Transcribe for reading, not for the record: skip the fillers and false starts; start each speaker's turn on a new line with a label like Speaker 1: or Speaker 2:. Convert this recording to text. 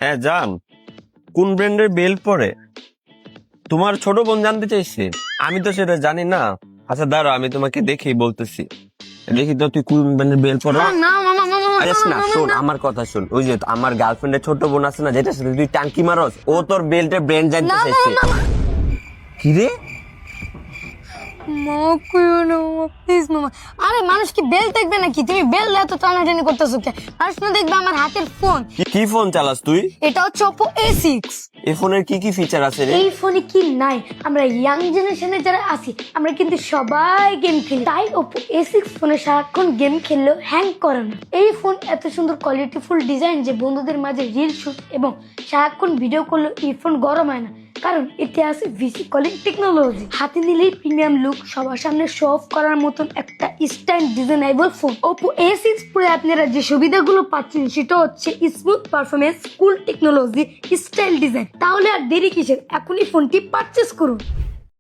Speaker 1: হ্যাঁ জান, কোন ব্র্যান্ডের বেল পরে তোমার ছোট বোন জানতে চাইছে? আমি তো সেটা জানি না। আচ্ছা দাঁড়াও, আমি তোমাকে দেখেই বলতেছি। দেখি তো তুই কোন ব্র্যান্ডের বেল পরে।
Speaker 2: না মামা মামা
Speaker 1: আরে না, শোন আমার কথা শোন। ওই যে আমার গার্লফ্রেন্ডের ছোট বোন আছে না, যেটা সাথে তুই টাঙ্কি মারস, ও তোর বেল্টের ব্র্যান্ড জানতে চাইছে। কি রে?
Speaker 2: মামা কইও না মামা, প্লিজ মামা। আরে মানুষ কি বেল দেখবে নাকি? তুমি বেল এত টানাটানি করতেছো কে? মানুষ না দেখবে আমার হাতের ফোন।
Speaker 1: কি ফোন চালাস তুই?
Speaker 2: এটা হচ্ছে Oppo A6।
Speaker 1: এই ফোনের কি কি ফিচার আছে রে?
Speaker 2: এই ফোনে কি নাই? আমরা ইয়াং জেনারেশনে যারা আছি আমরা কিন্তু সবাই গেম খেলি, তাই Oppo A6 ফোনে সারাক্ষণ গেম খেললেও হ্যাং করে না। এই ফোন এত সুন্দর কোয়ালিটিফুল ডিজাইন যে বন্ধুদের মাঝে রিল শুট এবং সারাক্ষণ ভিডিও করলেও এই ফোন গরম হয় না, কারণ এতে আছে ভিসি কলিং টেকনোলজি। হাতে নিলেই প্রিমিয়াম লুক, সবার সামনে শো অফ করার মতন একটা style designable phone. Oppo A6 Pro আপনারা যে সুবিধাগুলো পাচ্ছেন সেটা হচ্ছে স্মুথ পারফরমেন্স, কুল টেকনোলজি, স্টাইল ডিজাইন। তাহলে আর দেরি কিসের? এখনই ফোনটি পারচেস করুন।